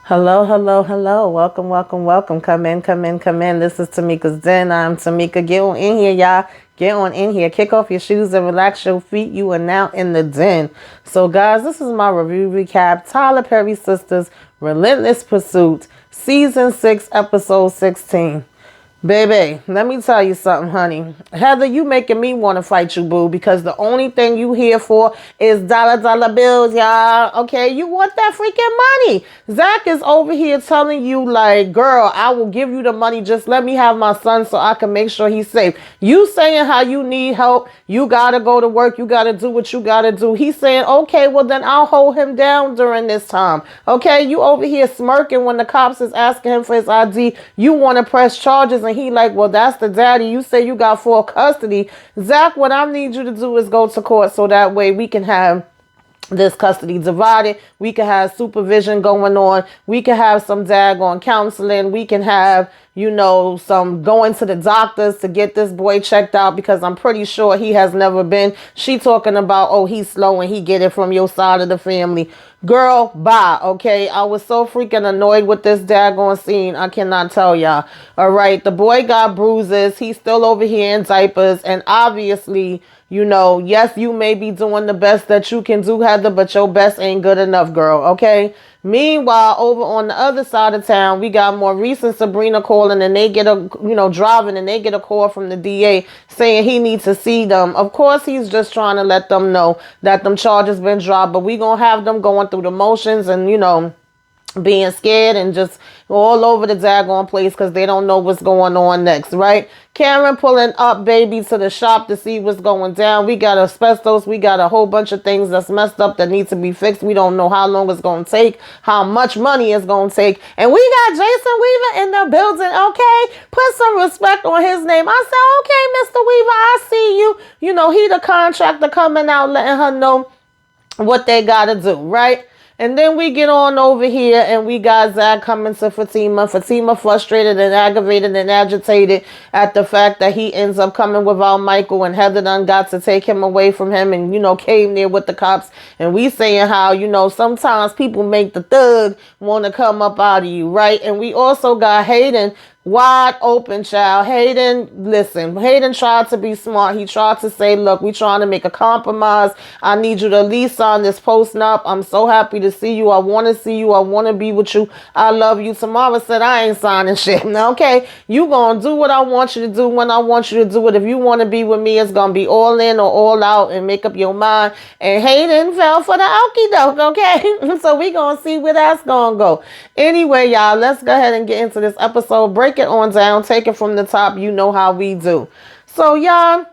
Hello, hello, hello. Welcome, welcome, welcome. Come in, come in, come in. This is Tamika's Den. I'm Tamika. Get on in here, y'all. Get on in here. Kick off your shoes and relax your feet. You are now in the den. So, guys, this is my review recap. Tyler Perry Sistas, Relentless Pursuit, Season 6, Episode 16. Baby, let me tell you something, honey. Heather, you making me want to fight you, boo, because the only thing you here for is dollar bills, y'all. Okay, you want that freaking money. Zach is over here telling you, like, girl, I will give you the money. Just let me have my son so I can make sure he's safe. You saying how you need help. You got to go to work. You got to do what you got to do. He's saying, okay, well, then I'll hold him down during this time. Okay, you over here smirking when the cops is asking him for his ID. You want to press charges and he like, well, that's the daddy. You say you got full custody. Zach, what I need you to do is go to court so that way we can have this custody divided. We can have supervision going on. We can have some daggone counseling. We can have, some going to the doctors to get this boy checked out because I'm pretty sure he has never been. She talking about, oh, he's slow and he get it from your side of the family. Girl, bye, okay? I was so freaking annoyed with this daggone scene. I cannot tell y'all. All right, the boy got bruises. He's still over here in diapers. And obviously, yes, you may be doing the best that you can do, Heather, but your best ain't good enough, girl, okay? Meanwhile, over on the other side of town, we got Maurice and Sabrina calling and they get driving and they get a call from the DA saying he needs to see them. Of course, he's just trying to let them know that them charges been dropped, but we gonna have them going through the motions and, being scared and just all over the daggone place because they don't know what's going on next, right? Karen pulling up baby to the shop to see what's going down. We got asbestos. We got a whole bunch of things that's messed up that need to be fixed. We don't know how long it's going to take, how much money it's going to take. And we got Jason Weaver in the building, okay? Put some respect on his name. I said, okay, Mr. Weaver, I see you. He the contractor coming out letting her know what they got to do, right? And then we get on over here and we got Zach coming to Fatima. Fatima frustrated and aggravated and agitated at the fact that he ends up coming without Michael and Heather done got to take him away from him and, came there with the cops. And we saying how, sometimes people make the thug want to come up out of you, right? And we also got Hayden wide open, child. Hayden tried to be smart. He tried to say, look, we trying to make a compromise. I need you to at least sign this post up. I'm so happy to see you. I want to see you. I want to be with you. I love you. Tamara said, I ain't signing shit. Now, okay, you going to do what I want you to do when I want you to do it. If you want to be with me, it's going to be all in or all out and make up your mind. And Hayden fell for the okie doke, okay? So we going to see where that's going to go. Anyway, y'all, let's go ahead and get into this episode. Break it on down, take it from the top. You know how we do. So y'all,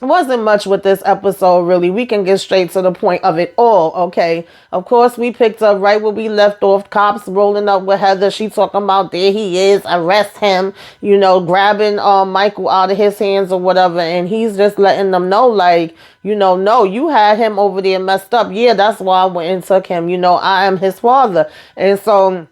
wasn't much with this episode really. We can get straight to the point of it all, okay? Of course, we picked up right where we left off. Cops rolling up with Heather. She talking about there he is, arrest him, grabbing Michael out of his hands or whatever. And he's just letting them know, like, no, you had him over there messed up. Yeah, that's why I went and took him. I am his father. And so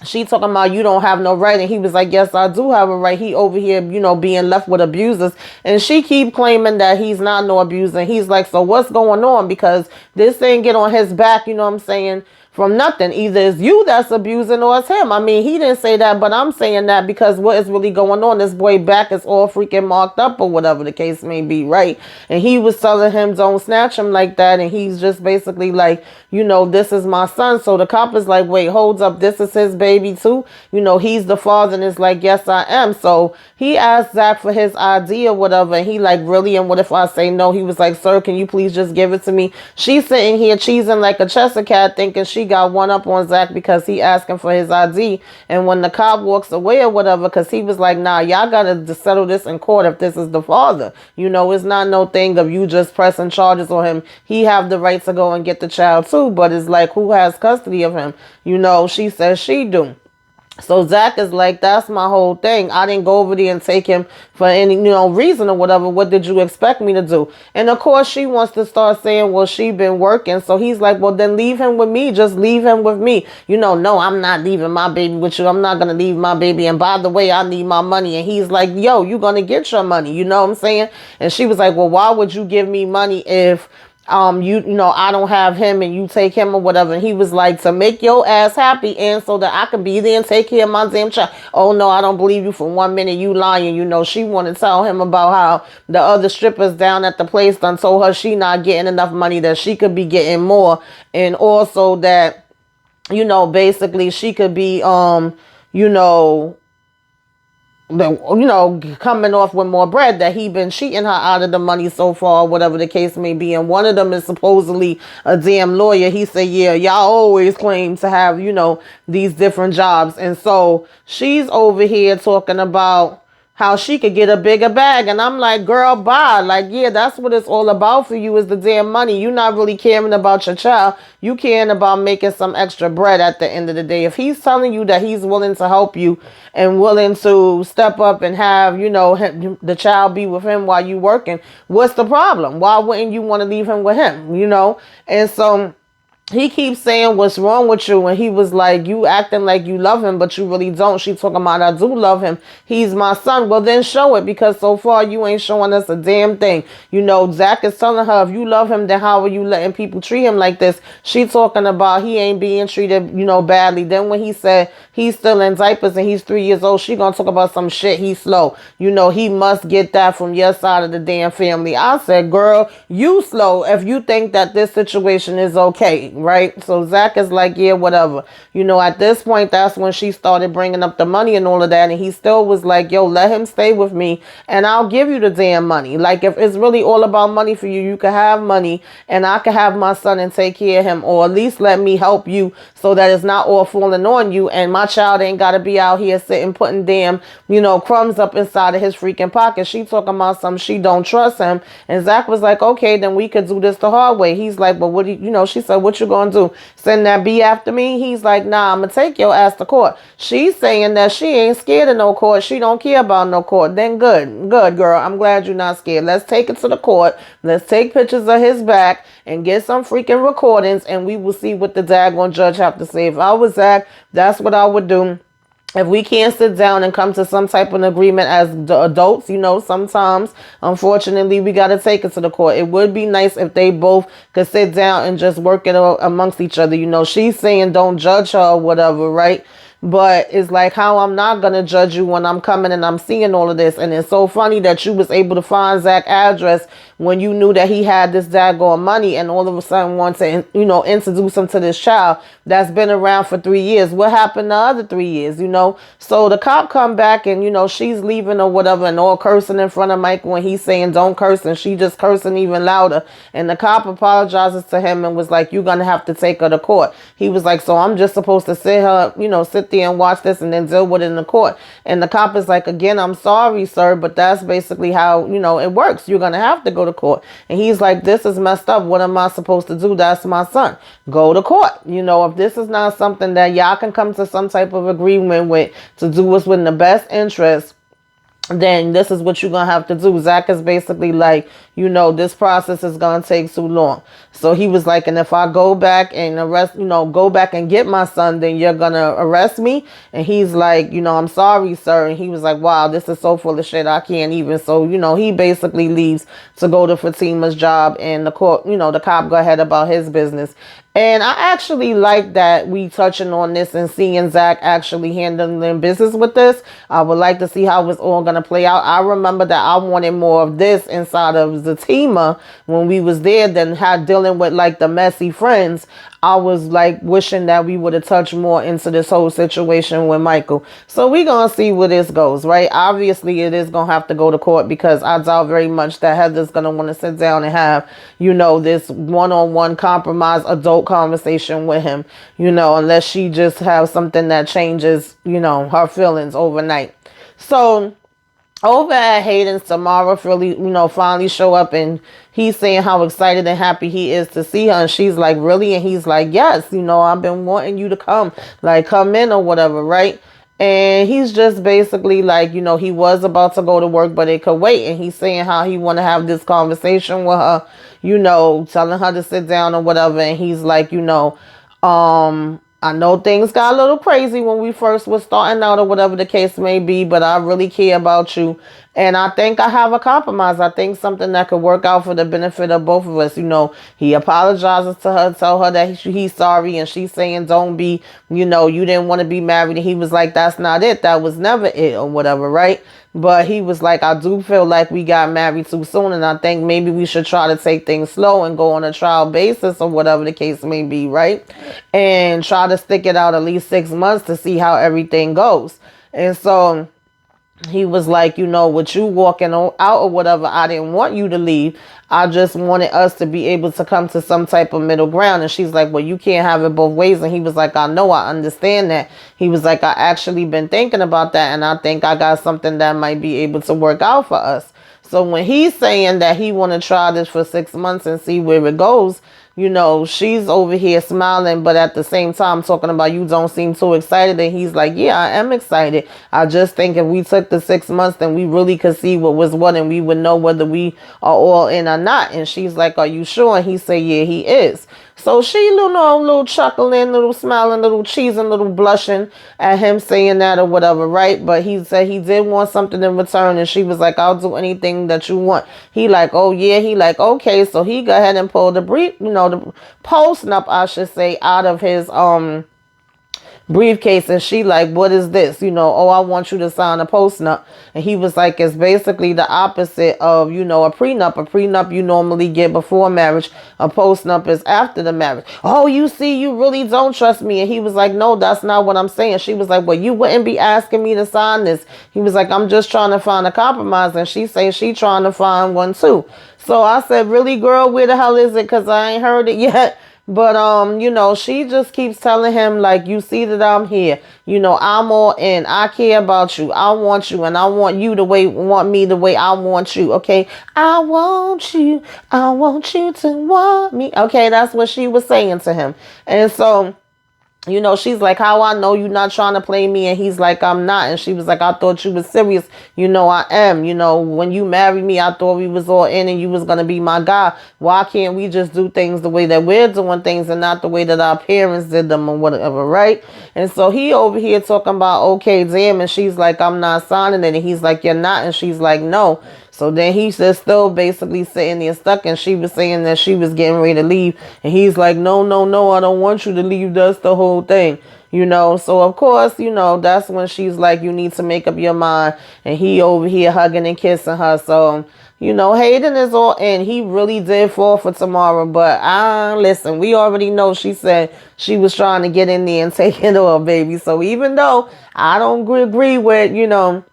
she talking about you don't have no right. And he was like, yes, I do have a right. He over here, being left with abusers. And she keep claiming that he's not no abuser. And he's like, so what's going on? Because this thing get on his back, what I'm saying, from nothing. Either it's you that's abusing or it's him. I mean, he didn't say that, but I'm saying that because what is really going on? This boy back is all freaking marked up or whatever the case may be, right? And he was telling him, don't snatch him like that. And he's just basically like, this is my son. So the cop is like, wait, hold up. This is his baby too. He's the father. And it's like, yes, I am. So he asked Zach for his ID or whatever. And he like, really? And what if I say no? He was like, sir, can you please just give it to me? She's sitting here cheesing like a Chester cat thinking she got one up on Zach because he asking for his ID. And when the cop walks away or whatever, because he was like, nah, y'all got to settle this in court if this is the father. It's not no thing of you just pressing charges on him. He have the right to go and get the child too. But it's like, who has custody of him? She says she do. So Zach is like, that's my whole thing. I didn't go over there and take him for any, reason or whatever. What did you expect me to do? And of course, she wants to start saying, well, she been working. So he's like, well, then leave him with me. Just leave him with me. No, I'm not leaving my baby with you. I'm not going to leave my baby. And by the way, I need my money. And he's like, yo, you going to get your money. You know what I'm saying? And she was like, well, why would you give me money if I don't have him and you take him or whatever. And he was like, to make your ass happy and so that I can be there and take care of my damn child. Oh no, I don't believe you for 1 minute. You lying. She want to tell him about how the other strippers down at the place done told her she not getting enough money, that she could be getting more. And also that, basically she could be, you know, coming off with more bread, that he been cheating her out of the money so far, whatever the case may be. And one of them is supposedly a damn lawyer. He said, yeah, y'all always claim to have, these different jobs. And so she's over here talking about how she could get a bigger bag. And I'm like, girl, bye. Like, yeah, that's what it's all about for you, is the damn money. You're not really caring about your child. You caring about making some extra bread at the end of the day. If he's telling you that he's willing to help you and willing to step up and have, the child be with him while you working, what's the problem? Why wouldn't you want to leave him with him, And so he keeps saying, what's wrong with you? And he was like, you acting like you love him, but you really don't. She talking about, I do love him. He's my son. Well, then show it, because so far you ain't showing us a damn thing. Zach is telling her, if you love him, then how are you letting people treat him like this? She talking about he ain't being treated, badly. Then when he said he's still in diapers and he's 3 years old, she gonna talk about some shit. He's slow. He must get that from your side of the damn family. I said, girl, you slow if you think that this situation is okay. Right? So Zach is like, yeah, whatever. At this point, that's when she started bringing up the money and all of that. And he still was like, yo, let him stay with me and I'll give you the damn money. Like, if it's really all about money for you, you can have money and I can have my son and take care of him, or at least let me help you so that it's not all falling on you. And my child ain't got to be out here sitting, putting damn, crumbs up inside of his freaking pocket. She talking about some, she don't trust him. And Zach was like, okay, then we could do this the hard way. He's like, but what do you, she said, what you gonna do? Send that B after me? He's like, nah, I'm gonna take your ass to court. She's saying that she ain't scared of no court. She don't care about no court. Then good, girl. I'm glad you're not scared. Let's take it to the court. Let's take pictures of his back and get some freaking recordings, and we will see what the daggone judge have to say. If I was Zach, that's what I would do. If we can't sit down and come to some type of agreement as the adults, sometimes, unfortunately, we got to take it to the court. It would be nice if they both could sit down and just work it amongst each other. She's saying don't judge her or whatever, right? But it's like, how I'm not going to judge you when I'm coming and I'm seeing all of this. And it's so funny that you was able to find Zach's address when you knew that he had this daggone money, and all of a sudden want to, introduce him to this child that's been around for 3 years. What happened the other 3 years, So the cop come back and, she's leaving or whatever and all cursing in front of Michael, when he's saying don't curse, and she just cursing even louder. And the cop apologizes to him and was like, you're going to have to take her to court. He was like, so I'm just supposed to sit there and watch this and then deal with it in the court. And the cop is like, again, I'm sorry, sir, but that's basically how, it works. You're going to have to go to court. And he's like, this is messed up. What am I supposed to do? That's my son. Go to court. If this is not something that y'all can come to some type of agreement with to do what's in the best interest, then this is what you're going to have to do. Zach is basically like, this process is going to take too long. So he was like, and if I go back and go back and get my son, then you're going to arrest me. And he's like, I'm sorry, sir. And he was like, wow, this is so full of shit. I can't even. So, he basically leaves to go to Fatima's job, and the court, the cop go ahead about his business. And I actually like that we touching on this and seeing Zach actually handling business with this. I would like to see how it's all going to play out. I remember that I wanted more of this inside of Zatima when we was there than dealing with like the messy friends. I was like wishing that we would have touched more into this whole situation with Michael. So we're going to see where this goes, right? Obviously, it is going to have to go to court, because I doubt very much that Heather's going to want to sit down and have, this one-on-one compromise adult conversation with him, unless she just has something that changes, her feelings overnight. So over at Hayden, Tamara finally show up, and he's saying how excited and happy he is to see her. And she's like, really? And he's like, yes, I've been wanting you to come in or whatever, right? And he's just basically like, he was about to go to work, but it could wait. And he's saying how he want to have this conversation with her, telling her to sit down or whatever. And he's like, I know things got a little crazy when we first was starting out or whatever the case may be, but I really care about you. And I think I have a compromise. I think something that could work out for the benefit of both of us. He apologizes to her, tell her that he's sorry, and she's saying, don't be, you didn't want to be married. And he was like, that's not it. That was never it, or whatever, right? But he was like, I do feel like we got married too soon, and I think maybe we should try to take things slow and go on a trial basis, or whatever the case may be, right? And try to stick it out at least 6 months to see how everything goes. And so he was like, with you walking out or whatever, I didn't want you to leave. I just wanted us to be able to come to some type of middle ground. And she's like, well, you can't have it both ways. And he was like, I know, I understand that. He was like, I actually been thinking about that, and I think I got something that might be able to work out for us. So when he's saying that he want to try this for 6 months and see where it goes, she's over here smiling, but at the same time talking about, you don't seem too excited. And he's like, yeah, I am excited. I just think if we took the 6 months, then we really could see what was what, and we would know whether we are all in or not. And she's like, are you sure? And he said, yeah, he is. So she, little chuckling, little smiling, little cheesing, little blushing at him saying that or whatever, right? But he said he did want something in return, and she was like, I'll do anything that you want. He like, oh yeah, he like, okay. So he go ahead and pull the the post up, I should say, out of his briefcase, and she like, what is this? Oh, I want you to sign a postnup. And he was like, it's basically the opposite of, a prenup. A prenup you normally get before marriage. A postnup is after the marriage. Oh, you see, you really don't trust me. And he was like, no, that's not what I'm saying. She was like, well, you wouldn't be asking me to sign this. He was like, I'm just trying to find a compromise. And she say she trying to find one too. So I said, really, girl, where the hell is it? Because I ain't heard it yet. But, she just keeps telling him, like, you see that I'm here. I'm all in. I care about you. I want you. And I want you want me the way I want you. Okay. I want you. I want you to want me. Okay. That's what she was saying to him. And so, she's like, how I know you're not trying to play me? And he's like, I'm not. And she was like, I thought you was serious. I am. When you married me, I thought we was all in and you was going to be my guy. Why can't we just do things the way that we're doing things and not the way that our parents did them or whatever, right? And so he over here talking about, okay, damn. And she's like, I'm not signing it. And he's like, you're not. And she's like, no. So then he's just still basically sitting there stuck, and she was saying that she was getting ready to leave. And he's like, no, I don't want you to leave. That's the whole thing, So, of course, that's when she's like, you need to make up your mind. And he over here hugging and kissing her. So, Hayden is all in. He really did fall for Tamara. But listen, we already know she said she was trying to get in there and take it off, baby. So even though I don't agree with,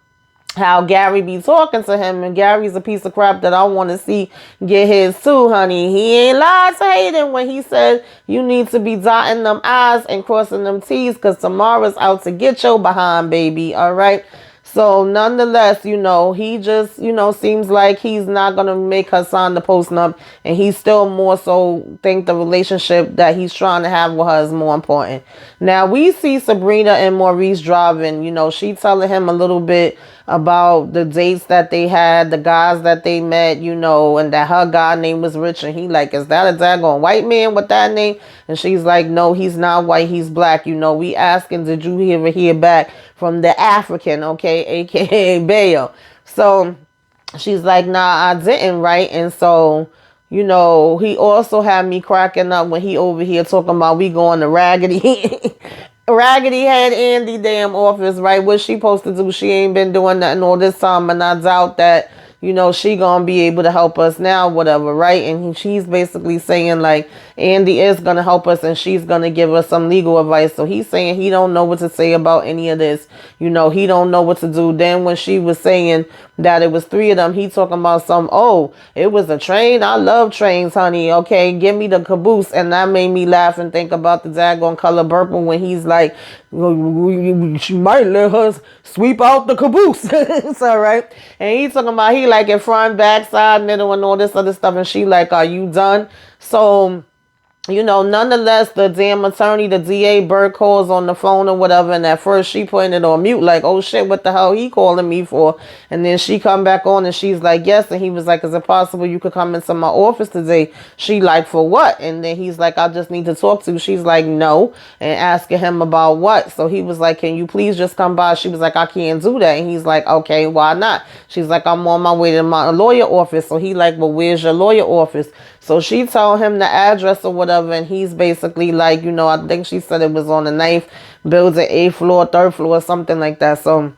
how Gary be talking to him, and Gary's a piece of crap that I want to see get his too, honey. He ain't lied to Hayden when he said you need to be dotting them I's and crossing them T's, because Tamara's out to get your behind, baby. All right. So nonetheless, he just, seems like he's not going to make her sign the postnup, and he still more so think the relationship that he's trying to have with her is more important. Now we see Sabrina and Maurice driving, she telling him a little bit about the dates that they had, the guys that they met, and that her guy name was Rich, and he like, is that a daggone white man with that name? And she's like, no, he's not white, he's black. We asking, did you ever hear back from the African, okay, aka Bayo? So she's like, nah, I didn't, right? And so, he also had me cracking up when he over here talking about we going to Raggedy Head Andy damn office, right? What she supposed to do? She ain't been doing nothing all this time, and I doubt that, she gonna be able to help us now, whatever, right? And she's basically saying, like, Andy is gonna help us, and she's gonna give us some legal advice. So he's saying he don't know what to say about any of this. He don't know what to do. Then when she was saying that it was 3 of them, he talking about it was a train. I love trains, honey. Okay, give me the caboose. And that made me laugh and think about the daggone color burping when he's like, she might let her sweep out the caboose. It's all right. And he talking about he like in front, back, side, middle, and all this other stuff. And she like, are you done? So Nonetheless, the damn attorney, the DA Bird, calls on the phone or whatever, and at first she putting it on mute, like, oh shit, what the hell he calling me for? And then she come back on and she's like, yes, and he was like, is it possible you could come into my office today? She like, for what? And then he's like, I just need to talk to you. She's like, no, and asking him about what? So he was like, can you please just come by? She was like, I can't do that. And he's like, okay, why not? She's like, I'm on my way to my lawyer office. So he like, well, where's your lawyer office? So she told him the address or whatever, and he's basically like, I think she said it was on the 9th building, 8th floor, 3rd floor, something like that. So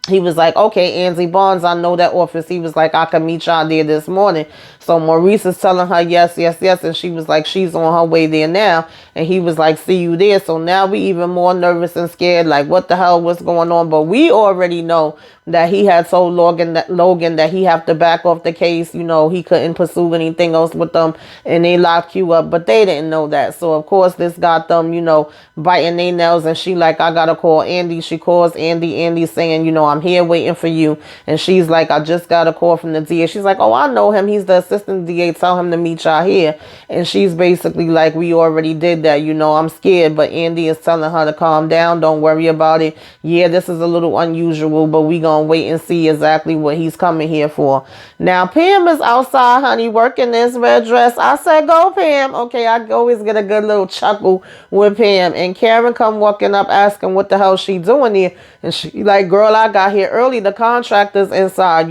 he was like, okay, Angie Barnes, I know that office. He was like, I can meet y'all there this morning. So Maurice is telling her, yes, yes, yes. And she was like, she's on her way there now. And he was like, see you there. So now we even more nervous and scared, like, what the hell, what's going on? But we already know that he had told Logan that he have to back off the case. He couldn't pursue anything else with them, and they locked you up. But they didn't know that. So, of course, this got them, biting their nails. And she like, I got to call Andy. She calls Andy. Andy saying, I'm here waiting for you. And she's like, I just got a call from the DA. She's like, oh, I know him. He's the assistant DA. Tell him to meet y'all here. And she's basically like, we already did that. I'm scared. But Andy is telling her to calm down. Don't worry about it. Yeah, this is a little unusual, but we gonna wait and see exactly what he's coming here for. Now, Pam is outside, honey, working this red dress. I said, go, Pam. Okay, I always get a good little chuckle with Pam. And Karen come walking up asking what the hell she doing here. And she like, girl, I got here early. The contractor's inside,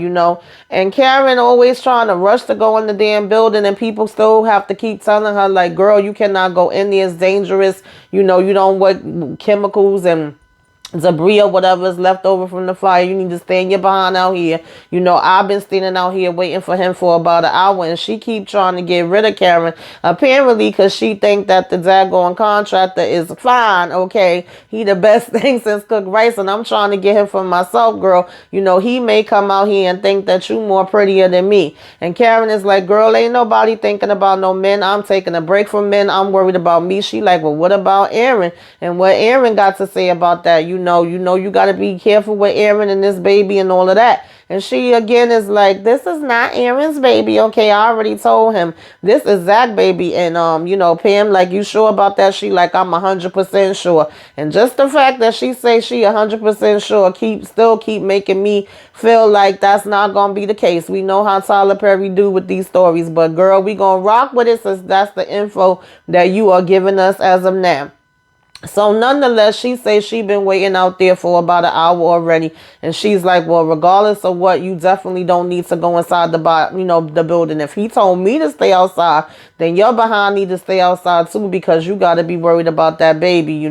And Karen always trying to rush to go in the damn building, and people still have to keep telling her, like, girl, you cannot go in there. It's dangerous. You don't want chemicals and debris or whatever is left over from the fire. You need to stand your behind out here. I've been standing out here waiting for him for about an hour, and she keep trying to get rid of Karen, apparently because she think that the daggone contractor is fine. Okay, he the best thing since cooked rice, and I'm trying to get him for myself, girl. He may come out here and think that you more prettier than me. And Karen is like, girl, ain't nobody thinking about no men. I'm taking a break from men. I'm worried about me. She like, well, what about Aaron? And what Aaron got to say about that? You got to be careful with Aaron and this baby and all of that. And she again is like, this is not Aaron's baby. Okay, I already told him this is Zach baby. And Pam, like, you sure about that? She like, I'm 100% sure. And just the fact that she say she 100% sure still keep making me feel like that's not gonna be the case. We know how Tyler Perry do with these stories, but girl, we gonna rock with it since that's the info that you are giving us as of now. So nonetheless, she says she been waiting out there for about an hour already. And she's like, well, regardless of what, you definitely don't need to go inside the building. If he told me to stay outside, then your behind need to stay outside too, because you got to be worried about that baby,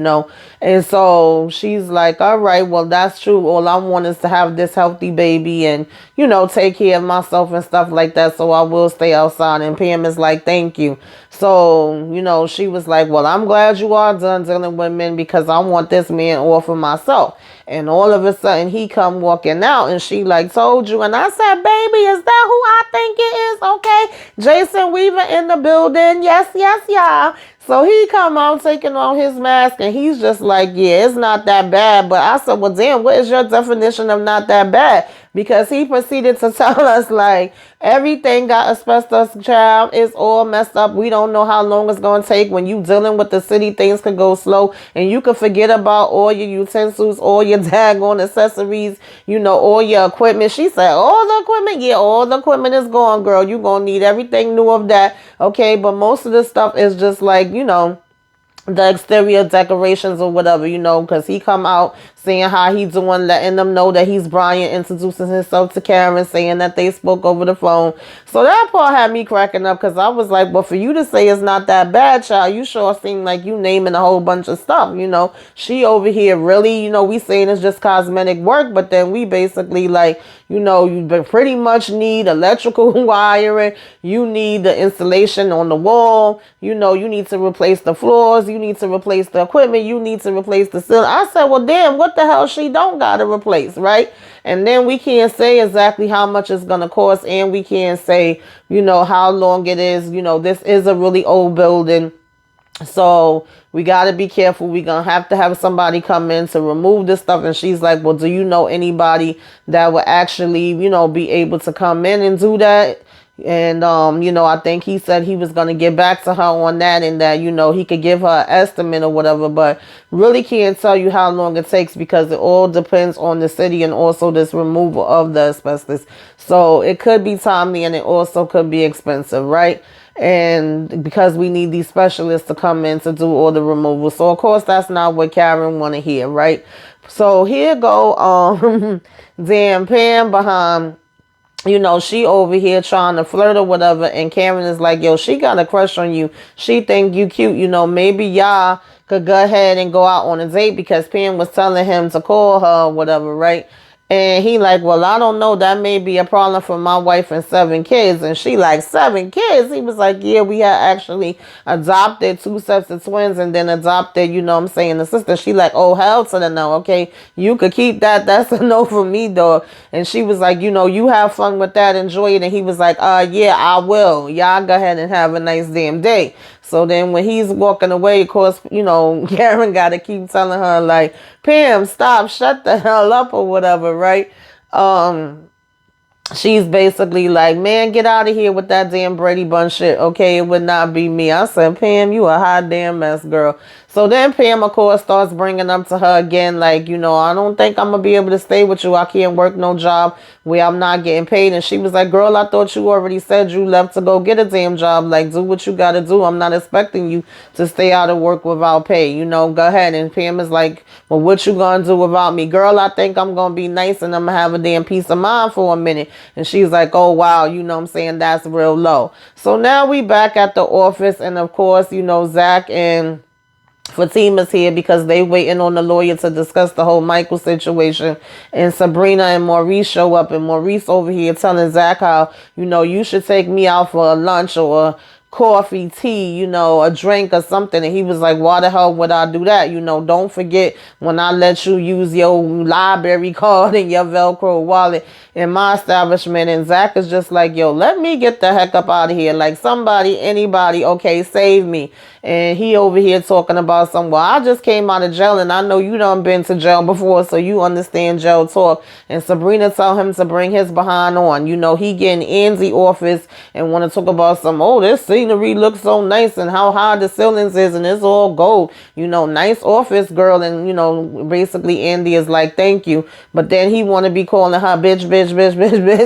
And so she's like, all right, well, that's true. All I want is to have this healthy baby and, take care of myself and stuff like that. So I will stay outside. And Pam is like, thank you. So, she was like, well, I'm glad you are done dealing with men, because I want this man all for myself. And all of a sudden he come walking out, and she like, told you. And I said, baby, is that who I think it is? Okay. Jason Weaver in the building. Yes, yes, y'all. So he come out taking on his mask, and he's just like, yeah, it's not that bad. But I said, well, damn, what is your definition of not that bad? Because he proceeded to tell us, like, everything got asbestos, child. It's all messed up. We don't know how long it's going to take. When you dealing with the city, things could go slow. And you could forget about all your utensils, all your daggone accessories, all your equipment. She said, all the equipment? Yeah, all the equipment is gone, girl. You're going to need everything new of that. Okay, but most of the stuff is just like, the exterior decorations or whatever, because he come out saying how he doing, letting them know that he's Brian, introducing himself to Karen, saying that they spoke over the phone. So that part had me cracking up, because I was like, well, for you to say it's not that bad, child, you sure seem like you naming a whole bunch of stuff, She over here really, we saying it's just cosmetic work, but then we basically like, you pretty much need electrical wiring, you need the installation on the wall, you need to replace the floors, you need to replace the equipment, you need to replace the ceiling. I said, well, damn, what the hell she don't got to replace, right? And then we can't say exactly how much it's going to cost, and we can't say, how long it is. This is a really old building. So we got to be careful. We're going to have somebody come in to remove this stuff. And she's like, well, do you know anybody that would actually, be able to come in and do that? And, I think he said he was going to get back to her on that, and that, he could give her an estimate or whatever, but really can't tell you how long it takes because it all depends on the city and also this removal of the asbestos. So it could be timely and it also could be expensive, right? And because we need these specialists to come in to do all the removal. So of course that's not what Karen want to hear, right? So here go damn Pam behind, she over here trying to flirt or whatever, and Karen is like, yo, she got a crush on you. She think you cute, maybe y'all could go ahead and go out on a date, because Pam was telling him to call her or whatever, right? And he like, well, I don't know. That may be a problem for my wife and 7 kids. And she like, 7 kids? He was like, yeah, we had actually adopted 2 sets of twins and then adopted, the sister. She like, oh, hell to the no. Okay, you could keep that. That's a no for me, dog. And she was like, you have fun with that. Enjoy it. And he was like, yeah, I will. Y'all go ahead and have a nice damn day. So then when he's walking away, of course, Karen got to keep telling her, like, Pam, stop, shut the hell up or whatever, right? She's basically like, man, get out of here with that damn Brady Bunch shit. Okay, it would not be me. I said, Pam, you a hot damn mess, girl. So then Pam, of course, starts bringing up to her again, like, I don't think I'm going to be able to stay with you. I can't work no job where I'm not getting paid. And she was like, girl, I thought you already said you left to go get a damn job. Like, do what you got to do. I'm not expecting you to stay out of work without pay. Go ahead. And Pam is like, well, what you going to do without me? Girl, I think I'm going to be nice and I'm going to have a damn peace of mind for a minute. And she's like, oh, wow, that's real low. So now we back at the office. And, of course, Zach and Fatima's here because they waiting on the lawyer to discuss the whole Michael situation. And Sabrina and Maurice show up, and Maurice over here telling Zach how, you should take me out for a lunch or a coffee, tea, a drink or something. And he was like, why the hell would I do that? Don't forget when I let you use your library card and your Velcro wallet in my establishment. And Zach is just like, yo, let me get the heck up out of here. Like, somebody, anybody, okay, save me. And he over here talking about well, I just came out of jail and I know you done been to jail before, so you understand jail talk. And Sabrina tell him to bring his behind on. He getting antsy office and want to talk about this scenery looks so nice and how high the ceilings is and it's all gold. Nice office, girl. And, basically Andy is like, thank you. But then he want to be calling her bitch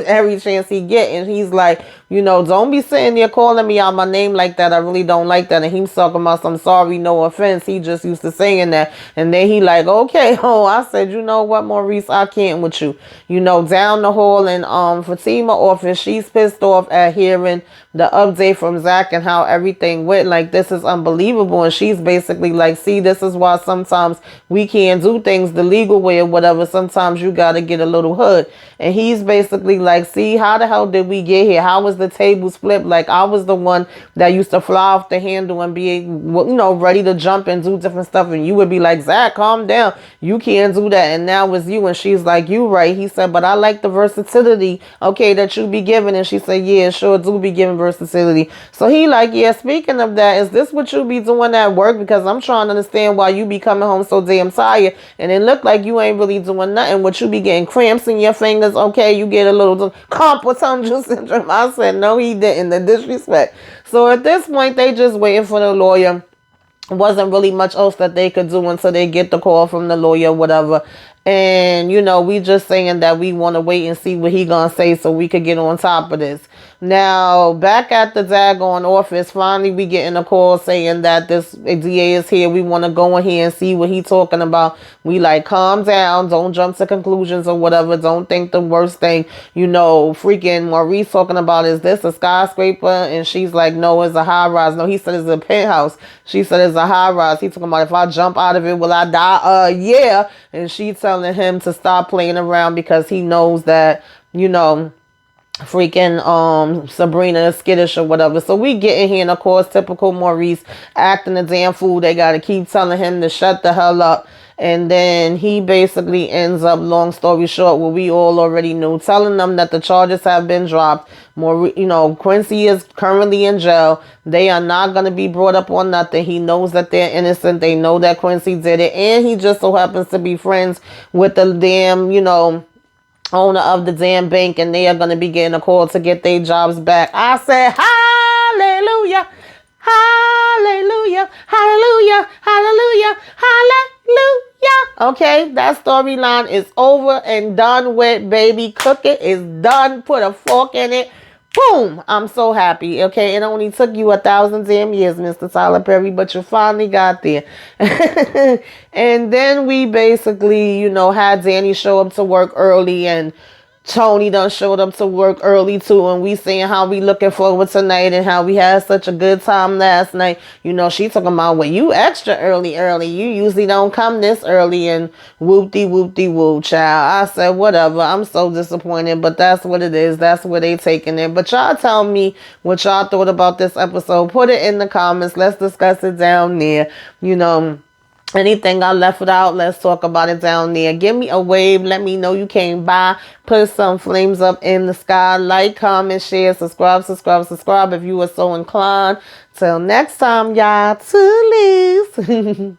every chance he get. And he's like, don't be sitting there calling me out my name like that. I really don't like that. And he's talking about some sorry, no offense. He just used to saying that. And then he like, okay, I said, you know what, Maurice, I can't with you. Down the hall in Fatima office, she's pissed off at hearing the update from Zach and how everything went. Like, this is unbelievable. And she's basically like, see, this is why sometimes we can't do things the legal way or whatever. Sometimes you got to get a little hood. And he's basically like, see, how the hell did we get here? How was the tables flipped? Like, I was the one that used to fly off the handle and be, ready to jump and do different stuff. And you would be like, Zach, calm down. You can't do that. And now it's you. And she's like, you right. He said, but I like the versatility, okay, that you be giving. And she said, yeah, sure do be giving versatility. So he like, yeah, speaking of that, is this what you be doing at work? Because I'm trying to understand why you be coming home so damn tired. And it look like you ain't really doing nothing. What you be getting cramps in your fingers. Okay, you get a little carpal syndrome. I said, no, he didn't. The disrespect. So at this point, they just waiting for the lawyer. Wasn't really much else that they could do until they get the call from the lawyer, whatever. And, we just saying that we want to wait and see what he gonna say so we could get on top of this. Now, back at the daggone office, finally we getting a call saying that this DA is here. We want to go in here and see what he talking about. We like, calm down. Don't jump to conclusions or whatever. Don't think the worst thing. Freaking Maurice talking about, is this a skyscraper? And she's like, no, it's a high rise. No, he said it's a penthouse. She said it's a high rise. He talking about, if I jump out of it, will I die? Yeah. And she telling him to stop playing around because he knows that, freaking Sabrina is skittish or whatever. So we get in here, and of course, typical Maurice acting a damn fool. They got to keep telling him to shut the hell up. And then he basically ends up, long story short, what we all already knew, telling them that the charges have been dropped. Quincy is currently in jail. They are not going to be brought up on nothing. He knows that they're innocent. They know that Quincy did it. And he just so happens to be friends with the damn, owner of the damn bank, and they are going to be getting a call to get their jobs back. I said, hallelujah, hallelujah, hallelujah, hallelujah, hallelujah. Okay, that storyline is over and done with, baby. Cook it is done. Put a fork in it. Boom! I'm so happy. Okay, it only took you 1,000 damn years, Mr. Tyler Perry, but you finally got there. And then we basically, had Danny show up to work early, and Tony done showed up to work early too, and we saying how we looking forward tonight and how we had such a good time last night. She talking about, well, you extra early. You usually don't come this early, and whoop-de-whoop-de-whoop, child. I said, whatever. I'm so disappointed, but that's what it is. That's where they taking it. But y'all tell me what y'all thought about this episode. Put it in the comments. Let's discuss it down there. Anything I left out, let's talk about it down there. Give me a wave. Let me know you came by. Put some flames up in the sky. Like, comment, share, subscribe if you were so inclined. Till next time, y'all. Toodles.